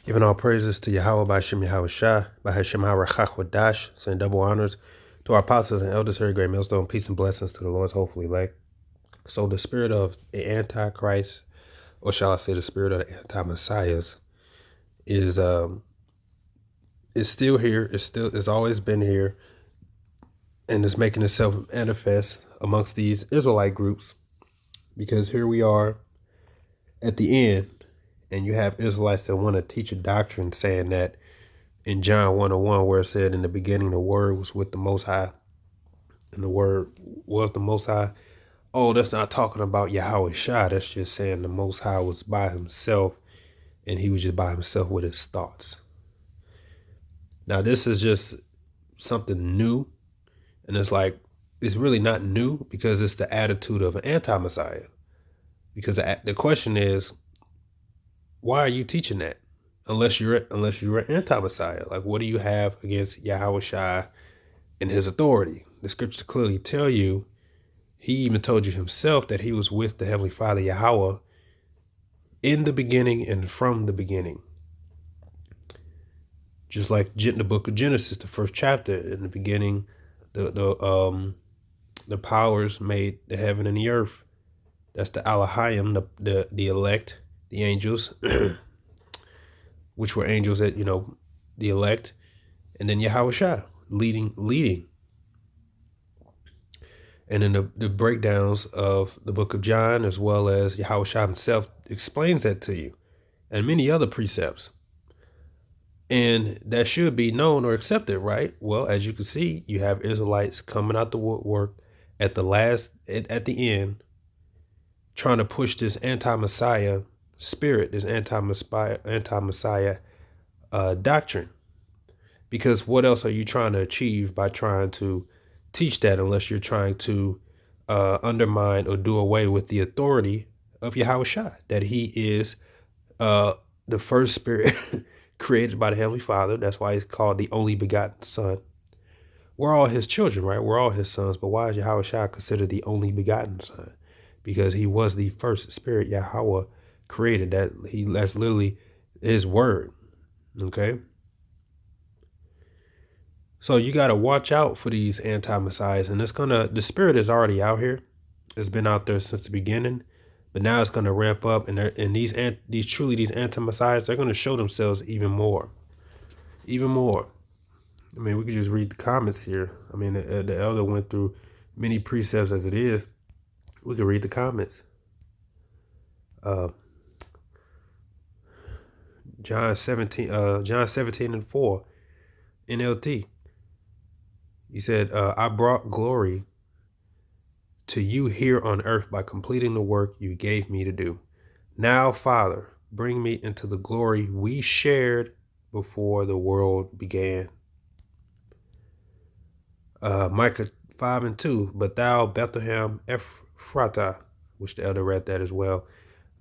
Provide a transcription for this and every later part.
Giving all praises to Yahweh by Shem Yahweh Shah, by Hashem Harachach saying double honors to our apostles and elders here, great millstone, peace and blessings to the Lord's hopefully elect. So the spirit of the Antichrist, or shall I say the spirit of the anti-messiahs, is still here. It's always been here, and it's making itself manifest amongst these Israelite groups, because here we are at the end, and you have Israelites that want to teach a doctrine saying that in John 1:1, where it said, in the beginning, the word was with the Most High, and the word was the Most High. Oh, that's not talking about Yahweh Shah. That's just saying the Most High was by himself, and he was just by himself with his thoughts. Now, this is just something new, and it's really not new, because it's the attitude of an anti-Messiah. Because the question is, why are you teaching that? Unless you're an anti-Messiah. Like, what do you have against Yahweh Shai and his authority? The scriptures clearly tell you, he even told you himself that he was with the Heavenly Father Yahweh in the beginning and from the beginning. Just like the book of Genesis, the first chapter, in the beginning, the powers made the heaven and the earth. That's the Elohim, the elect, the angels, which were angels that, the elect, and then Yahweh Shai leading. And in the breakdowns of the book of John, as well as Yahweh Shai himself, explains that to you, and many other precepts. And that should be known or accepted, right? Well, as you can see, you have Israelites coming out the woodwork at the end, trying to push this anti-Messiah spirit, this anti-Messiah doctrine. Because what else are you trying to achieve by trying to teach that, unless you're trying to undermine or do away with the authority of Yahweh Shai, that he is the first spirit created by the Heavenly Father. That's why he's called the only begotten Son. We're all his children, right? We're all his sons. But why is Yahweh Shai considered the only begotten Son? Because he was the first spirit Yahweh created. That's literally his word. Okay. So you got to watch out for these anti-messiahs, and the spirit is already out here. It's been out there since the beginning, but now it's going to ramp up, and these anti-messiahs, they're going to show themselves even more. I mean, we could just read the comments here. I mean, the elder went through many precepts as it is. We could read the comments. John 17:4, NLT. He said, I brought glory to you here on earth by completing the work you gave me to do. Now, Father, bring me into the glory we shared before the world began. Micah 5:2, but thou, Bethlehem Ephratah, which the elder read that as well,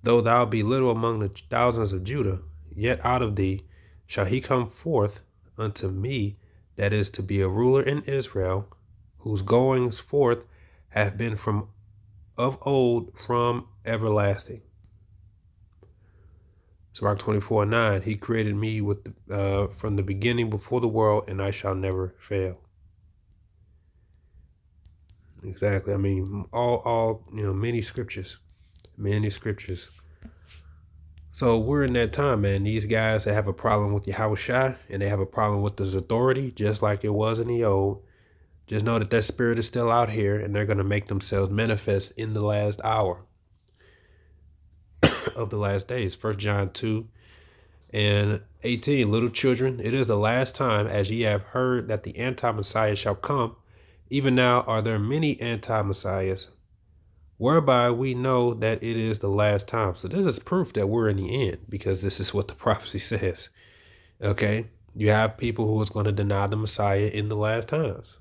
though thou be little among the thousands of Judah, yet out of thee shall he come forth unto me, that is to be a ruler in Israel, whose goings forth have been from of old, from everlasting. Sirach 24:9, he created me from the beginning before the world, and I shall never fail. Exactly. I mean, all many scriptures. So we're in that time, man. These guys that have a problem with Yahweh Shai, and they have a problem with his authority, just like it was in the old. Just know that spirit is still out here, and they're going to make themselves manifest in the last hour of the last days. 1 John 2:18, little children, it is the last time, as ye have heard that the anti-Messiah shall come. Even now are there many anti-Messiahs, whereby we know that it is the last time. So this is proof that we're in the end, because this is what the prophecy says. Okay, you have people who is going to deny the Messiah in the last times.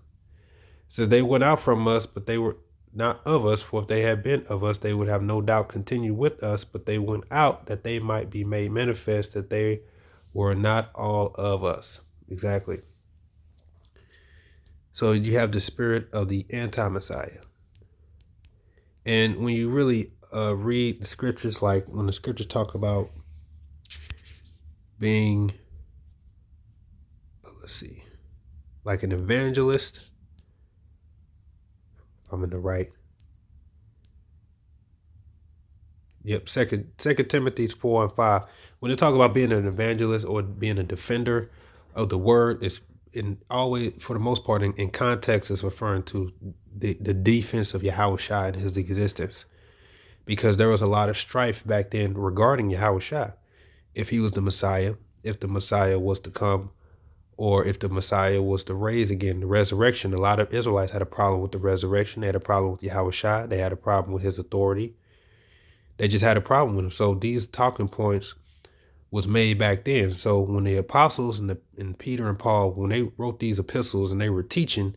So they went out from us, but they were not of us. For if they had been of us, they would have no doubt continued with us. But they went out that they might be made manifest that they were not all of us. Exactly. So you have the spirit of the anti-Messiah. And when you really read the scriptures, like when the scriptures talk about being, let's see, like an evangelist. I'm in the right. Yep, Second Timothy 4:5. When they talk about being an evangelist or being a defender of the word, is in always for the most part in context is referring to the defense of Yahushua and his existence. Because there was a lot of strife back then regarding Yahushua. If he was the Messiah, if the Messiah was to come, or if the Messiah was to raise again, the resurrection. A lot of Israelites had a problem with the resurrection. They had a problem with Yahushua. They had a problem with his authority. They just had a problem with him. So these talking points was made back then. So when the apostles and Peter and Paul, when they wrote these epistles and they were teaching,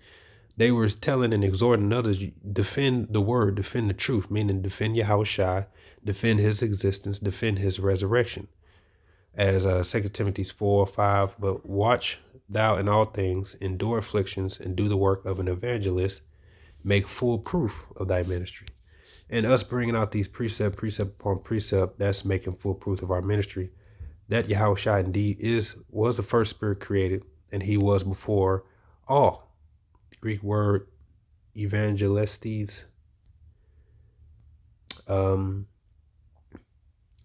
they were telling and exhorting others, defend the word, defend the truth, meaning defend Yahushua, defend his existence, defend his resurrection. As 2 Timothy 4:5, but watch thou in all things, endure afflictions, and do the work of an evangelist, make full proof of thy ministry. And us bringing out these precept upon precept, that's making full proof of our ministry. That Yahushua indeed was the first spirit created, and he was before all. The Greek word evangelistes,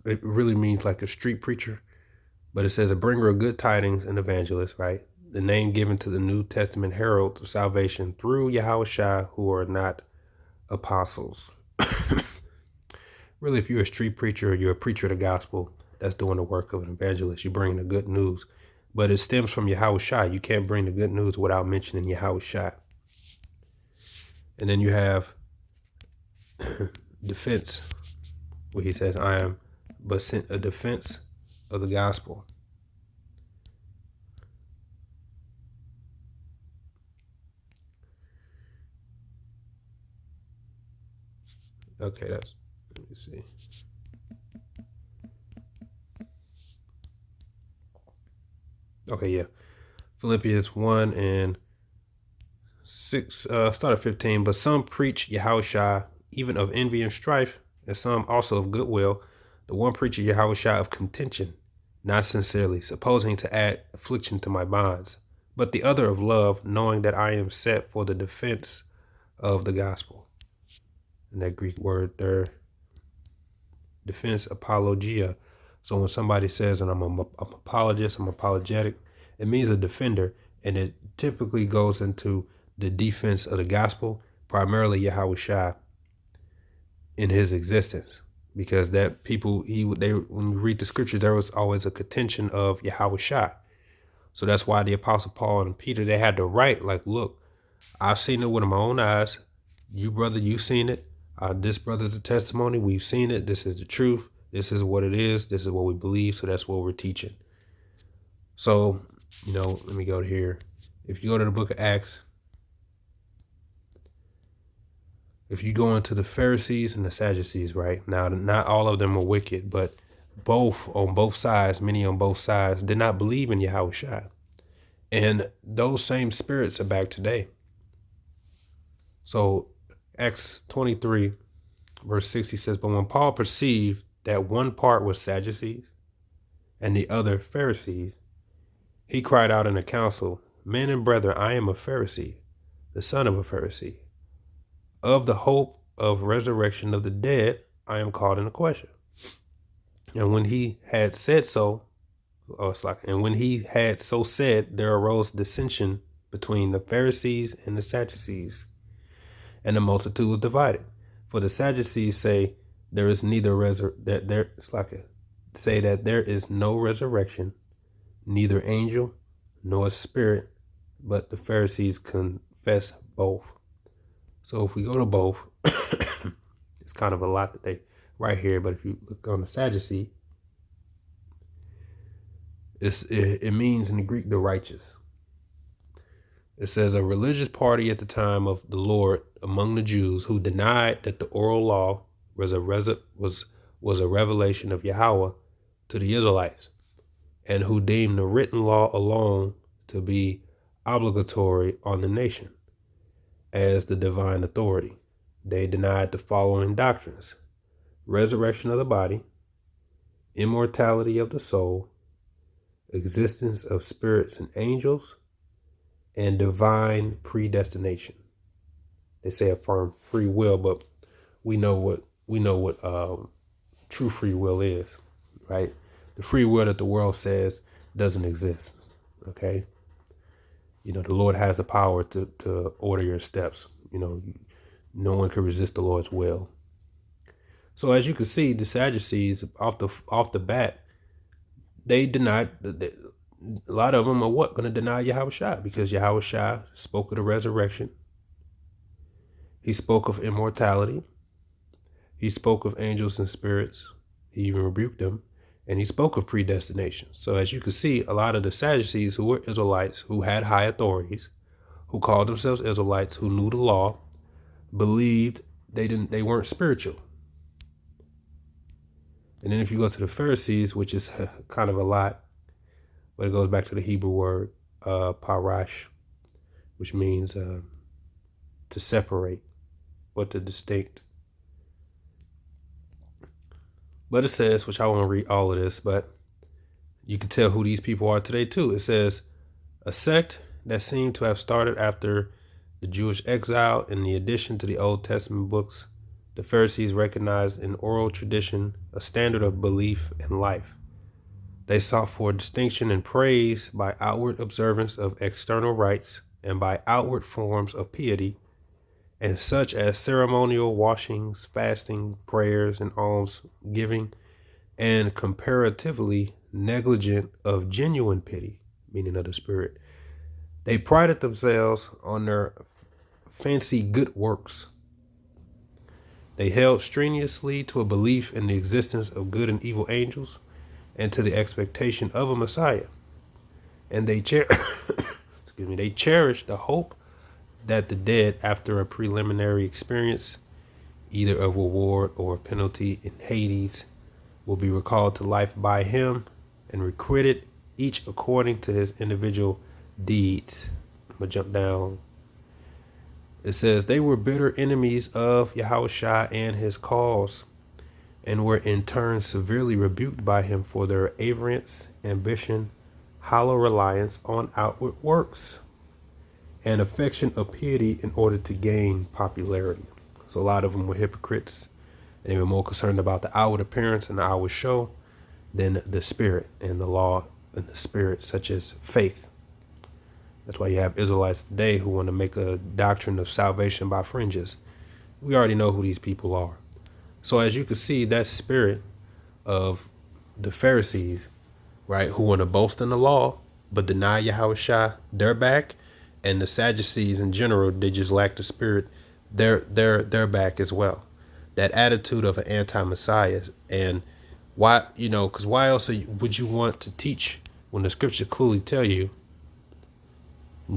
it really means like a street preacher, but it says a bringer of good tidings and evangelist, right? The name given to the New Testament heralds of salvation through Yahushua who are not apostles. Really, if you're a street preacher or you're a preacher of the gospel, that's doing the work of an evangelist. You're bringing the good news, but it stems from Yahushua. You can't bring the good news without mentioning Yahushua. And then you have defense, where he says, I am but sent a defense of the gospel. Okay, let me see. Okay, yeah. Philippians 1:6, start at 15. But some preach Yahushua even of envy and strife, and some also of goodwill. The one preacher Yahushua of contention, not sincerely, supposing to add affliction to my bonds, but the other of love, knowing that I am set for the defense of the gospel. And that Greek word there, defense, apologia. So when somebody says, and I'm an apologist, I'm apologetic, it means a defender, and it typically goes into the defense of the gospel, primarily Yahushua in his existence, because that people, when you read the scriptures, there was always a contention of Yahushua. So that's why the apostle Paul and Peter, they had to write like, look, I've seen it with my own eyes. You brother, you've seen it. This brother's a testimony. We've seen it. This is the truth. This is what it is. This is what we believe. So that's what we're teaching. So, let me go to here. If you go to the book of Acts, if you go into the Pharisees and the Sadducees, right? Now, not all of them are wicked, but on both sides, many on both sides did not believe in Yahushua. And those same spirits are back today. So Acts 23, verse 60 says, but when Paul perceived that one part was Sadducees and the other Pharisees, he cried out in the council, men and brethren, I am a Pharisee, the son of a Pharisee. Of the hope of resurrection of the dead, I am called into question. And when he had said so, said, there arose dissension between the Pharisees and the Sadducees, and the multitude was divided. For the Sadducees say there is that there is no resurrection, neither angel nor spirit, but the Pharisees confess both. So if we go to both, it's kind of a lot that they write here. But if you look on the Sadducee, it means in the Greek the righteous. It says a religious party at the time of the Lord among the Jews who denied that the oral law was a revelation of Yahweh to the Israelites, and who deemed the written law alone to be obligatory on the nation as the divine authority. They denied the following doctrines: resurrection of the body, immortality of the soul, existence of spirits and angels, and divine predestination. They say affirm free will, but we know what true free will is, right? The free will that the world says doesn't exist. Okay, the Lord has the power to order your steps. No one can resist the Lord's will. So as you can see, the Sadducees off the bat, they denied. A lot of them are going to deny Yahushua, because Yahushua spoke of the resurrection. He spoke of immortality. He spoke of angels and spirits. He even rebuked them. And he spoke of predestination. So as you can see, a lot of the Sadducees, who were Israelites, who had high authorities, who called themselves Israelites, who knew the law, believed they weren't spiritual. And then if you go to the Pharisees, which is kind of a lot, but it goes back to the Hebrew word parash, which means to separate or to distinct. But it says, which I won't read all of this, but you can tell who these people are today too. It says, a sect that seemed to have started after the Jewish exile. In the addition to the Old Testament books, the Pharisees recognized in oral tradition a standard of belief and life. They sought for distinction and praise by outward observance of external rites and by outward forms of piety, and such as ceremonial washings, fasting, prayers, and alms giving, and comparatively negligent of genuine pity, meaning of the spirit. They prided themselves on their fancy good works. They held strenuously to a belief in the existence of good and evil angels, and to the expectation of a Messiah. And they they cherished the hope that the dead, after a preliminary experience, either of reward or penalty in Hades, will be recalled to life by him and requited, each according to his individual deeds. I'm going to jump down. It says, they were bitter enemies of Yahushua and his cause, and were in turn severely rebuked by him for their avarice, ambition, hollow reliance on outward works, and affection of piety in order to gain popularity. So a lot of them were hypocrites, and they were more concerned about the outward appearance and the outward show than the spirit and the law and the spirit, such as faith. That's why you have Israelites today who want to make a doctrine of salvation by fringes. We already know who these people are. So as you can see, that spirit of the Pharisees, right, who want to boast in the law but deny Yahushua, they're back. And the Sadducees in general, they just lack the spirit. They're back as well. That attitude of an anti-Messiah. And why, because why else would you want to teach when the scripture clearly tell you,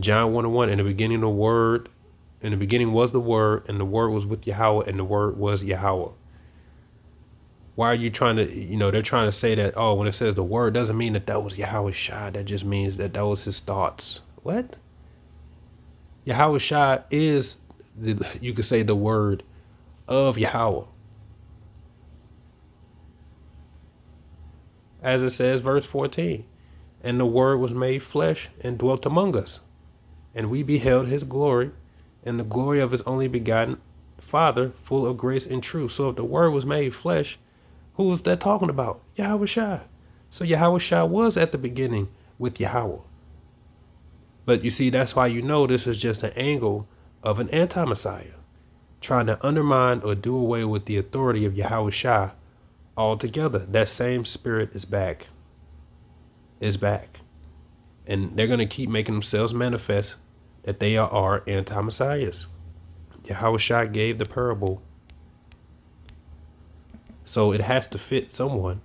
John 1:1, in the beginning was the Word, and the Word was with Yahweh, and the Word was Yahweh. Why are you trying to, they're trying to say that, oh, when it says the Word doesn't mean that was Yahushua. That just means that was his thoughts. What? Yahushua is, you could say, the word of Yahweh. As it says, verse 14, and the word was made flesh and dwelt among us, and we beheld his glory, and the glory of his only begotten Father, full of grace and truth. So if the word was made flesh, who was that talking about? Yahushua. So Yahushua was at the beginning with Yahweh. But you see, that's why this is just an angle of an anti-Messiah, trying to undermine or do away with the authority of Yahushua altogether. That same spirit is back. And they're going to keep making themselves manifest that they are anti-Messiahs. Yahushua gave the parable, so it has to fit someone.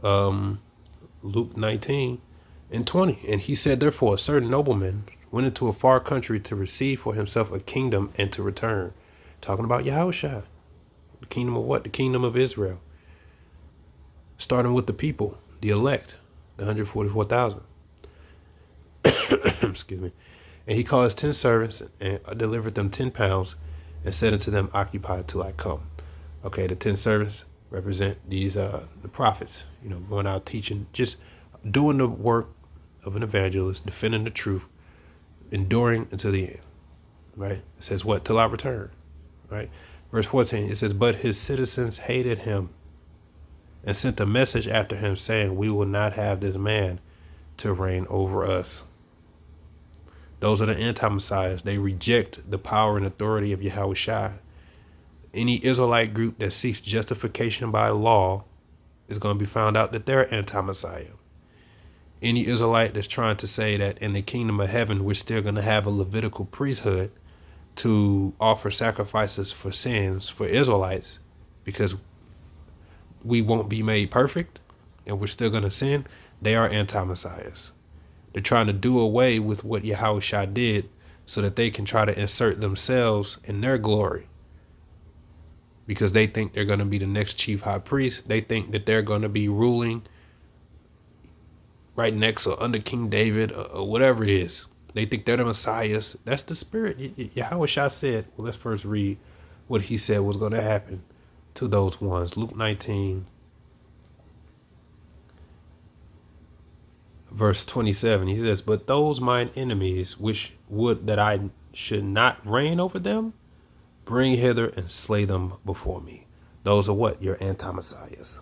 Luke 19:20, and he said, therefore a certain nobleman went into a far country to receive for himself a kingdom and to return. Talking about Yahushua. The kingdom of what? The kingdom of Israel. Starting with the people, the elect, the 144,000. Excuse me. And he called his 10 servants and delivered them 10 pounds and said unto them, occupy till I come. Okay, the 10 servants represent these the prophets, going out teaching, just doing the work of an evangelist, defending the truth, enduring until the end. Right? It says what? Till I return. Right? Verse 14, it says, but his citizens hated him and sent a message after him saying, we will not have this man to reign over us. Those are the anti-messiahs. They reject the power and authority of Yahushua. Any Israelite group that seeks justification by law is going to be found out that they're anti-messiah. Any Israelite that's trying to say that in the kingdom of heaven, we're still going to have a Levitical priesthood to offer sacrifices for sins for Israelites because we won't be made perfect and we're still going to sin, they are anti-messiahs. They're trying to do away with what Yahushua did so that they can try to insert themselves in their glory. Because they think they're going to be the next chief high priest. They think that they're going to be ruling right next or under King David or whatever it is. They think they're the messiahs. That's the spirit. Yahushua said, well, let's first read what he said was going to happen to those ones. Luke 19. Verse 27, he says, but those mine enemies, which would that I should not reign over them, bring hither and slay them before me. Those are what? Your anti-messiahs.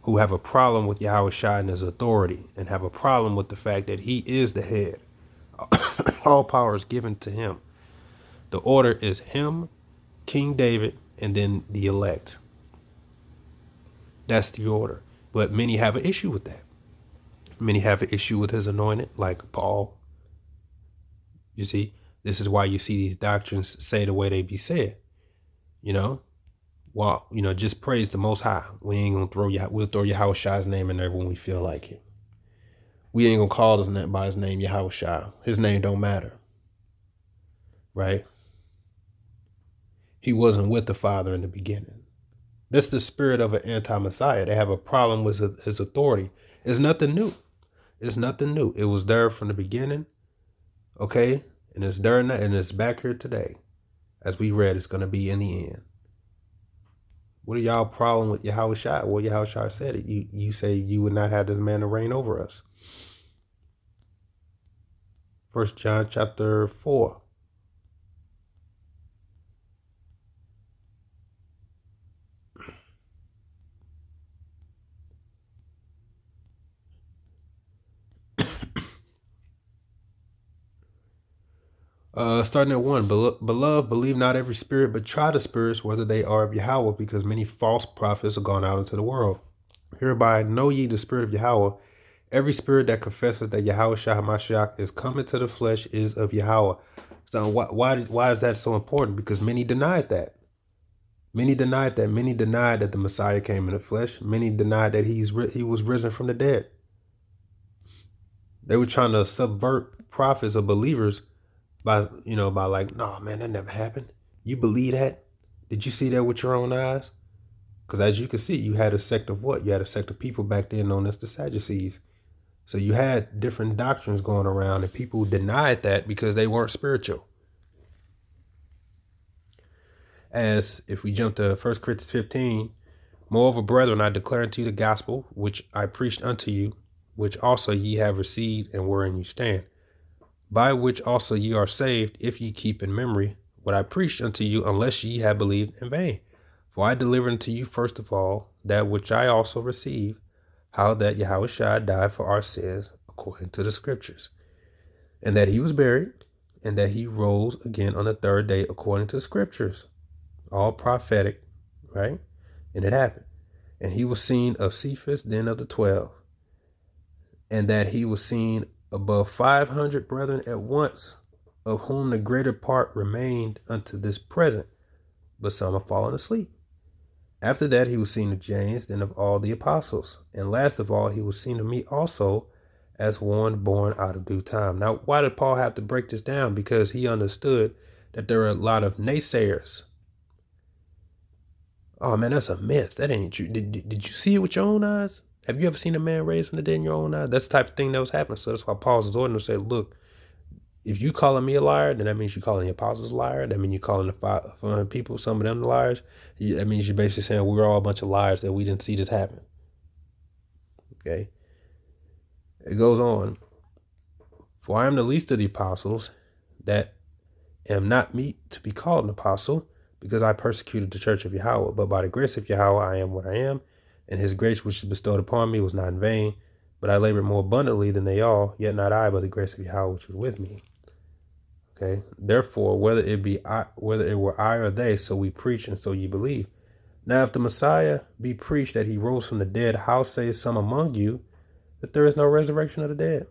Who have a problem with Yahushua and his authority and have a problem with the fact that he is the head. All power is given to him. The order is him, King David, and then the elect. That's the order. But many have an issue with that. Many have an issue with his anointed, like Paul. You see, this is why you see these doctrines say the way they be said. Well, just praise the Most High. We ain't gonna we'll throw Yahushua's name in there when we feel like it. We ain't gonna call his name by his name Yahushua. His name don't matter. Right? He wasn't with the Father in the beginning. That's the spirit of an anti-messiah. They have a problem with his authority. It's nothing new. It's nothing new. It was there from the beginning. Okay? And it's there now, and it's back here today. As we read, it's going to be in the end. What are y'all problem with Yahushua? Well, Yahushua said it. You say you would not have this man to reign over us. 1 John chapter 4. Starting at 1, beloved, believe not every spirit, but try the spirits, whether they are of Yahweh, because many false prophets are gone out into the world. Hereby know ye the spirit of Yahweh. Every spirit that confesses that Yahushua HaMashiach is come into the flesh is of Yahweh. So why is that so important? Because many denied that. Many denied that. Many denied that the Messiah came in the flesh. Many denied that he was risen from the dead. They were trying to subvert prophets or believers by like, no, man, that never happened. You believe that? Did you see that with your own eyes? Because as you can see, you had a sect of what? You had a sect of people back then known as the Sadducees. So you had different doctrines going around and people denied that because they weren't spiritual. As if we jump to 1 Corinthians 15, moreover, brethren, I declare unto you the gospel, which I preached unto you, which also ye have received and wherein you stand, by which also ye are saved, if ye keep in memory what I preached unto you, unless ye have believed in vain. For I delivered unto you first of all that which I also received, how that Yahushua died for our sins according to the scriptures, and that he was buried, and that he rose again on the third day according to the scriptures. All prophetic, right? And it happened. And he was seen of Cephas, then of the 12, and that he was seen above 500 brethren at once, of whom the greater part remained unto this present, but some have fallen asleep. After that he was seen of James, then of all the apostles. And last of all, he was seen of me also, as one born out of due time. Now, why did Paul have to break this down? Because he understood that there are a lot of naysayers. Oh man, that's a myth. That ain't true. Did you see it with your own eyes? Have you ever seen a man raised from the dead in your own eyes? That's the type of thing that was happening. So that's why Paul's ordering to say, look, if you calling me a liar, then that means you're calling the apostles a liar. That means you're calling the 500 people, some of them liars. That means you're basically saying we're all a bunch of liars that we didn't see this happen. Okay. It goes on. For I am the least of the apostles, that am not meet to be called an apostle, because I persecuted the church of Yahweh. But by the grace of Yahweh I am what I am, and his grace which is bestowed upon me was not in vain. But I labored more abundantly than they all, yet not I, but the grace of Yahweh which was with me. Okay. Therefore, whether it were I or they, so we preach, and so ye believe. Now, if the Messiah be preached that he rose from the dead, how say some among you that there is no resurrection of the dead?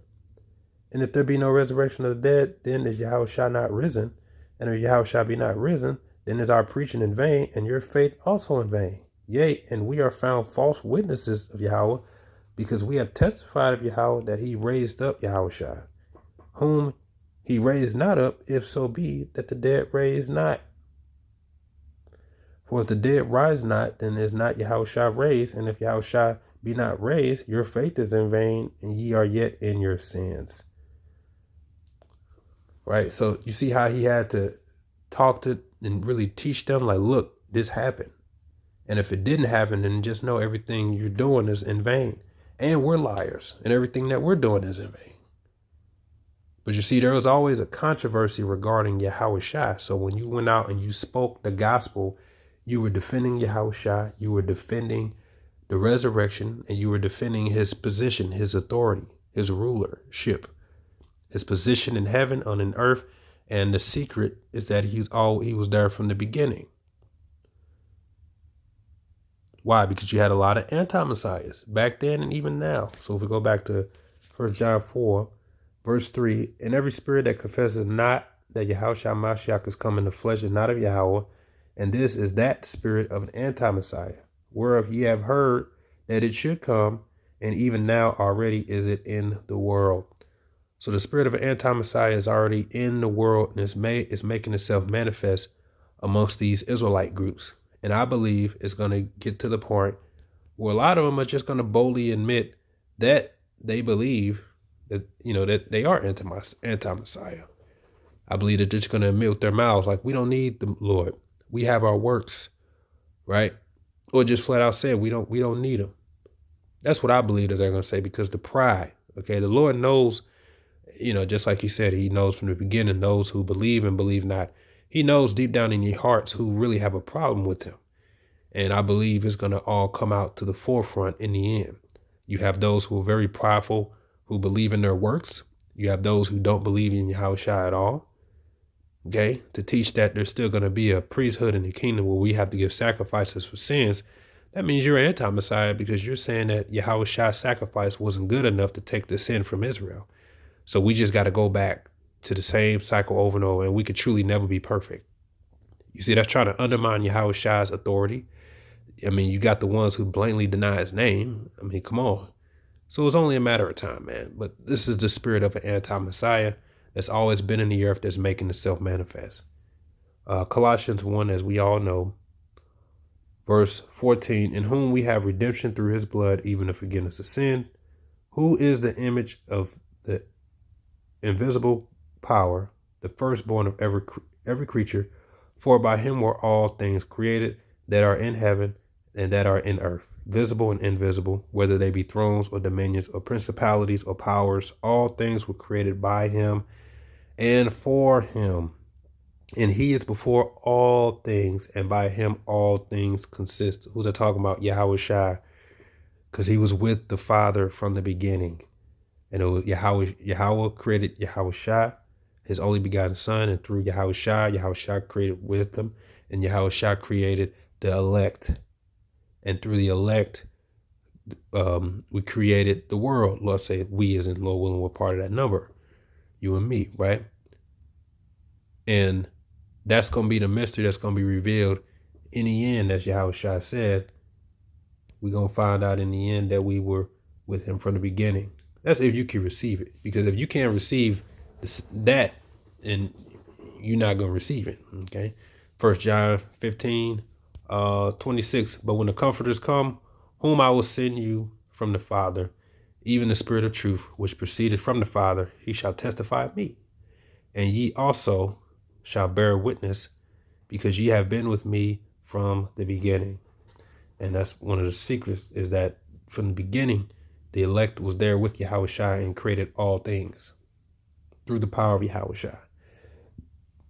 And if there be no resurrection of the dead, then is Yahushua not risen? And if Yahushua be not risen, then is our preaching in vain, and your faith also in vain. Yea, and we are found false witnesses of Yahweh, because we have testified of Yahweh that he raised up Yahushua, whom he raised not up, if so be that the dead raised not. For if the dead rise not, then is not Yahushua raised, and if Yahushua be not raised, your faith is in vain, and ye are yet in your sins. Right? So you see how he had to talk to and really teach them, like, look, this happened. And if it didn't happen, then just know everything you're doing is in vain. And we're liars, and everything that we're doing is in vain. But you see, there was always a controversy regarding Yahushua. So when you went out and you spoke the gospel, you were defending Yahushua, you were defending the resurrection, and you were defending his position, his authority, his rulership, his position in heaven and in earth. And the secret is that he was there from the beginning. Why? Because you had a lot of anti-messiahs back then and even now. So if we go back to 1 John 4, verse 3, and every spirit that confesses not that Yahushua Mashiach is come in the flesh is not of Yahweh, and this is that spirit of an anti-messiah, whereof ye have heard that it should come, and even now already is it in the world. So the spirit of an anti-messiah is already in the world, and is making itself manifest amongst these Israelite groups. And I believe it's going to get to the point where a lot of them are just going to boldly admit that they believe that, that they are anti-Messiah. I believe that they're just going to admit with their mouths, like, we don't need the Lord. We have our works, right? Or just flat out say we don't need him. That's what I believe that they're going to say, because the pride, okay, the Lord knows, just like he said, he knows from the beginning those who believe and believe not. He knows deep down in your hearts who really have a problem with him. And I believe it's going to all come out to the forefront in the end. You have those who are very prideful, who believe in their works. You have those who don't believe in Yahushua at all. Okay, to teach that there's still going to be a priesthood in the kingdom where we have to give sacrifices for sins. That means you're anti-Messiah, because you're saying that Yahushua's sacrifice wasn't good enough to take the sin from Israel. So we just got to go back to the same cycle over and over, and we could truly never be perfect. You see, that's trying to undermine Yahushua's authority. I mean, you got the ones who blatantly deny his name. I mean, come on. So it's only a matter of time, man. But this is the spirit of an anti-Messiah that's always been in the earth, that's making itself manifest. Colossians 1, as we all know, verse 14, in whom we have redemption through his blood, even the forgiveness of sin, who is the image of the invisible power, the firstborn of every creature. For by him were all things created, that are in heaven and that are in earth, visible and invisible, whether they be thrones or dominions or principalities or powers. All things were created by him and for him. And he is before all things, and by him all things consist. Who's I talking about? Yahushua, because he was with the Father from the beginning. And it was Yahweh created Yahushua, his only begotten son, and through Yahushua created wisdom, and Yahushua created the elect. And through the elect, we created the world. Let's say we, as in Lord willing, we're part of that number. You and me, right? And that's going to be the mystery that's going to be revealed in the end, as Yahushua said. We're going to find out in the end that we were with him from the beginning. That's if you can receive it. Because if you can't receive that, then you're not going to receive it. Okay. 1 John 15, 26. But when the comforters come, whom I will send you from the Father, even the Spirit of truth, which proceeded from the Father, he shall testify of me. And ye also shall bear witness, because ye have been with me from the beginning. And that's one of the secrets, is that from the beginning, the elect was there with Yahushua and created all things through the power of Yahushua.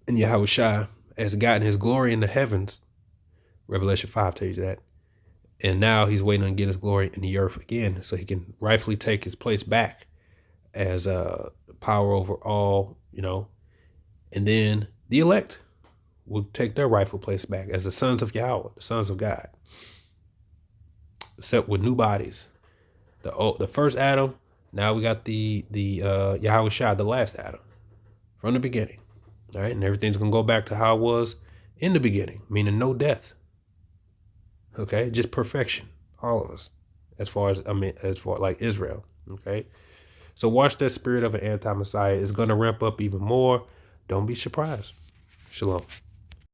And Yahushua has gotten his glory in the heavens. Revelation 5 tells you that. And now he's waiting to get his glory in the earth again, so he can rightfully take his place back as power over all, and then the elect will take their rightful place back as the sons of Yahweh, the sons of God, except with new bodies. The first Adam, now we got the Yahushua, the last Adam, from the beginning. All right, and everything's gonna go back to how it was in the beginning, meaning no death. Okay, just perfection, all of us, as far as like Israel. Okay, so watch that spirit of an anti-Messiah is gonna ramp up even more. Don't be surprised. Shalom.